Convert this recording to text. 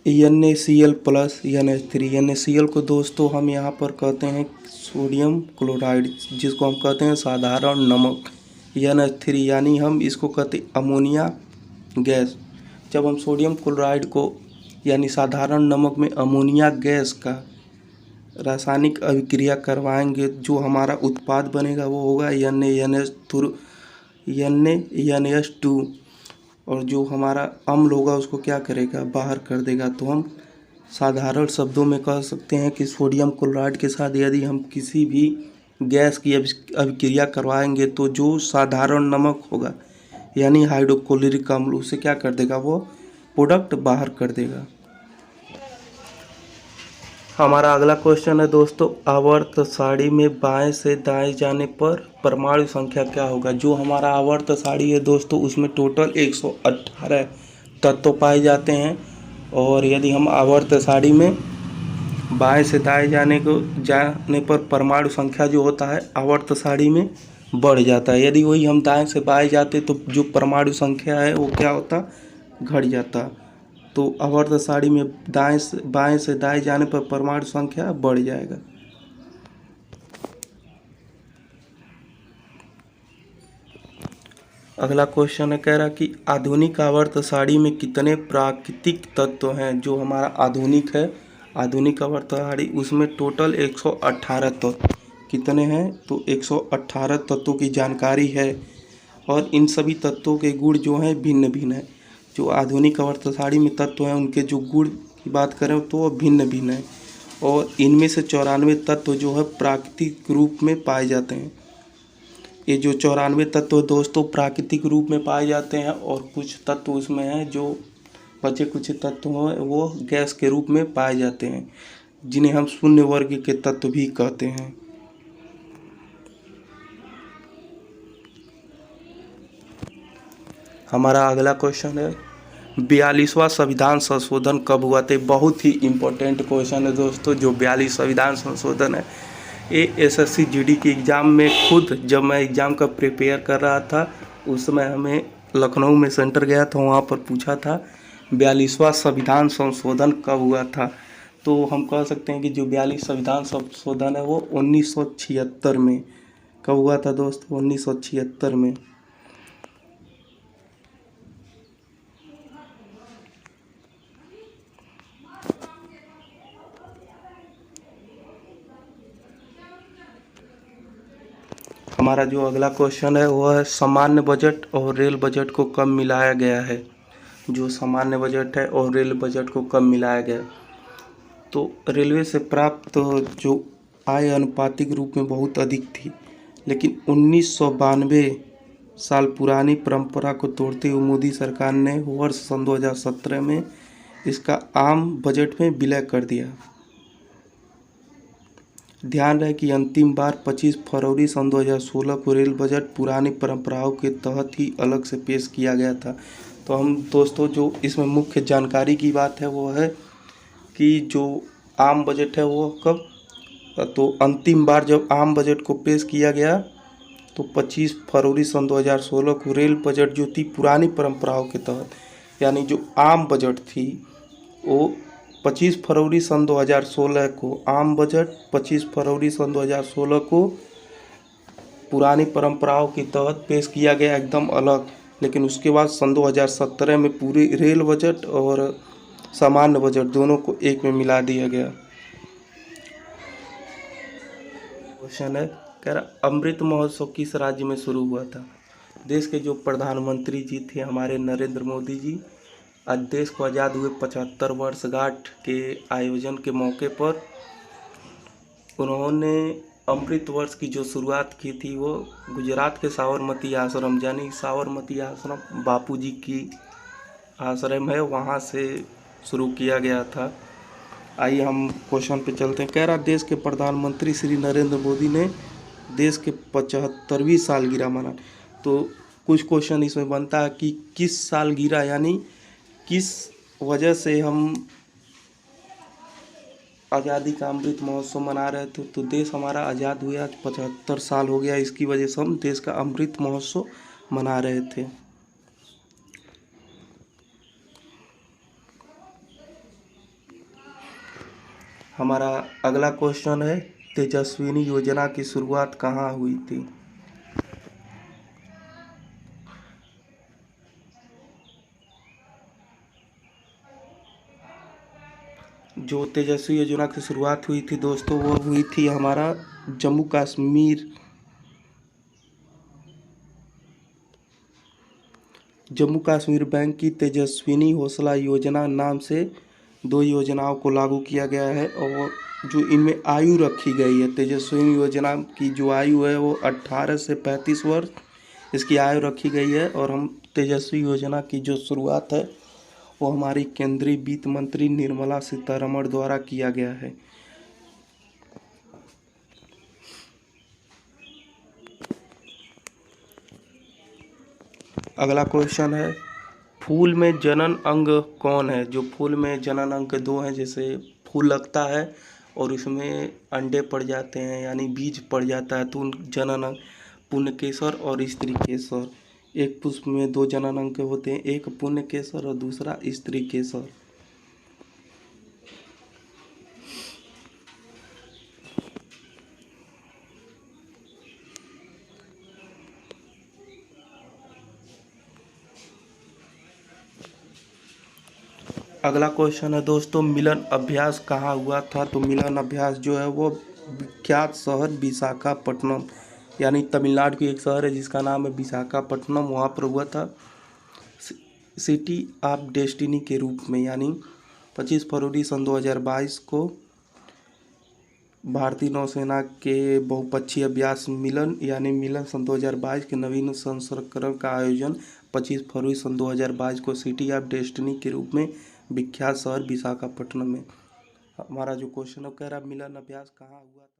NaCl plus NH3। NaCl को दोस्तों हम यहाँ पर कहते हैं सोडियम क्लोराइड, जिसको हम कहते हैं साधारण नमक। NH3 यानी हम इसको कहते हैं अमोनिया गैस। जब हम सोडियम क्लोराइड को यानी साधारण नमक में अमोनिया गैस का रासायनिक अभिक्रिया करवाएंगे, जो हमारा उत्पाद बनेगा वो होगा NaNH2, और जो हमारा अम्ल होगा उसको क्या करेगा, बाहर कर देगा। तो हम साधारण शब्दों में कह सकते हैं कि सोडियम क्लोराइड के साथ यदि हम किसी भी गैस की अभिक्रिया करवाएंगे तो जो साधारण नमक होगा यानी हाइड्रोक्लोरिक अम्ल, उसे क्या कर देगा, वो प्रोडक्ट बाहर कर देगा। हमारा अगला क्वेश्चन है दोस्तों, आवर्त सारणी में बाएं से दाएं जाने पर परमाणु संख्या क्या होगा। जो हमारा आवर्त सारणी है दोस्तों, उसमें टोटल 118 तत्व पाए जाते हैं, और यदि हम आवर्त सारणी में बाएं से दाएं जाने पर परमाणु संख्या जो होता है आवर्त सारणी में बढ़ जाता है। यदि वही हम दाएं से बाएं जाते तो जो परमाणु संख्या है वो क्या होता, घट जाता। तो आवर्त सारणी में बाएं से दाएं जाने पर परमाणु संख्या बढ़ जाएगा। अगला क्वेश्चन है, कह रहा कि आधुनिक आवर्त सारणी में कितने प्राकृतिक तत्व हैं। जो हमारा आधुनिक है, आधुनिक आवर्त सारणी, उसमें टोटल 118 तत्व कितने हैं, तो 118 तत्वों की जानकारी है, और इन सभी तत्वों के गुण जो हैं भिन्न भिन्न है। जो आधुनिक आवर्त सारणी में तत्व हैं उनके जो गुण की बात करें तो वो भिन्न भिन्न है, और इनमें से 94 तत्व जो है प्राकृतिक रूप में पाए जाते हैं। ये जो 94 तत्व दोस्तों प्राकृतिक रूप में पाए जाते हैं, और कुछ तत्व उसमें हैं जो बचे कुछ तत्व हैं वो गैस के रूप में पाए जाते हैं, जिन्हें हम शून्य वर्ग के तत्व भी कहते हैं। हमारा अगला क्वेश्चन है, 42वां संविधान संशोधन कब हुआ था। बहुत ही इम्पोर्टेंट क्वेश्चन है दोस्तों। जो 42 संविधान संशोधन है, ये SSC GD के एग्ज़ाम में खुद जब मैं एग्ज़ाम का प्रिपेयर कर रहा था उस समय हमें लखनऊ में सेंटर गया था, वहाँ पर पूछा था 42वां संविधान संशोधन कब हुआ था। तो हम कह सकते हैं कि जो 42 संविधान संशोधन है वो 1976 में कब हुआ था दोस्तों, 1976 में। हमारा जो अगला क्वेश्चन है वो है, सामान्य बजट और रेल बजट को कब मिलाया गया है। जो सामान्य बजट है और रेल बजट को कब मिलाया गया, तो रेलवे से प्राप्त जो आय अनुपातिक रूप में बहुत अधिक थी, लेकिन 1992 साल पुरानी परंपरा को तोड़ते हुए मोदी सरकार ने वर्ष सन 2017 में इसका आम बजट में विलय कर दिया। ध्यान रहे कि अंतिम बार 25 फरवरी सन 2016 को रेल बजट पुरानी परंपराओं के तहत ही अलग से पेश किया गया था। तो हम दोस्तों जो इसमें मुख्य जानकारी की बात है वो है कि जो आम बजट है वो कब, तो अंतिम बार जब आम बजट को पेश किया गया तो 25 फरवरी सन 2016 को रेल बजट जो थी पुरानी परंपराओं के तहत, यानी जो आम बजट थी वो 25 फरवरी सन 2016 को आम बजट, 25 फरवरी सन 2016 को पुरानी परंपराओं के तहत पेश किया गया एकदम अलग। लेकिन उसके बाद सन 2017 में पूरी रेल बजट और सामान्य बजट दोनों को एक में मिला दिया गया। क्वेश्चन है, कह रहा अमृत महोत्सव किस राज्य में शुरू हुआ था। देश के जो प्रधानमंत्री जी थे हमारे नरेंद्र मोदी जी, आज देश को आज़ाद हुए 75 वर्षगांठ के आयोजन के मौके पर उन्होंने अमृत वर्ष की जो शुरुआत की थी वो गुजरात के साबरमती आश्रम, यानी साबरमती आश्रम बापूजी की आश्रम है, वहाँ से शुरू किया गया था। आइए हम क्वेश्चन पे चलते हैं। कह रहा देश के प्रधानमंत्री श्री नरेंद्र मोदी ने देश के 75वीं सालगिरह मना। तो कुछ क्वेश्चन इसमें बनता है कि किस सालगिरह, यानी किस वजह से हम आज़ादी का अमृत महोत्सव मना रहे थे। तो देश हमारा आज़ाद हुआ 75 साल हो गया, इसकी वजह से हम देश का अमृत महोत्सव मना रहे थे। हमारा अगला क्वेश्चन है, तेजस्विनी योजना की शुरुआत कहाँ हुई थी? जो तेजस्वी योजना की शुरुआत हुई थी दोस्तों, वो हुई थी हमारा जम्मू कश्मीर बैंक की तेजस्विनी हौसला योजना नाम से 2 योजनाओं को लागू किया गया है। और जो इनमें आयु रखी गई है, तेजस्विनी योजना की जो आयु है वो 18 से 35 वर्ष इसकी आयु रखी गई है। और हम तेजस्वी योजना की जो शुरुआत है वो हमारी केंद्रीय वित्त मंत्री निर्मला सीतारमण द्वारा किया गया है। अगला क्वेश्चन है, फूल में जनन अंग कौन है? जो फूल में जनन अंग 2 हैं, जैसे फूल लगता है और उसमें अंडे पड़ जाते हैं यानी बीज पड़ जाता है, तो उन जनन अंग पुण्यकेसर और स्त्री केसर। एक पुष्प में 2 जनन अंग होते हैं, एक पुण्यकेसर और दूसरा स्त्री केसर। अगला क्वेश्चन है दोस्तों, मिलन अभ्यास कहाँ हुआ था? तो मिलन अभ्यास जो है वो विख्यात शहर विशाखापट्टनम यानी तमिलनाडु की एक शहर है जिसका नाम है विशाखापट्टनम, वहाँ पर हुआ था। सिटी ऑफ डेस्टिनी के रूप में, यानी 25 फरवरी सन 2022 को भारतीय नौसेना के बहुपक्षीय अभ्यास मिलन यानी मिलन सन 2022 के नवीन संस्करण का आयोजन 25 फरवरी सन 2022 को सिटी ऑफ डेस्टिनी के रूप में विख्यात शहर विशाखापट्टनम में। हमारा जो क्वेश्चन है कह रहा मिलन अभ्यास कहाँ हुआ था?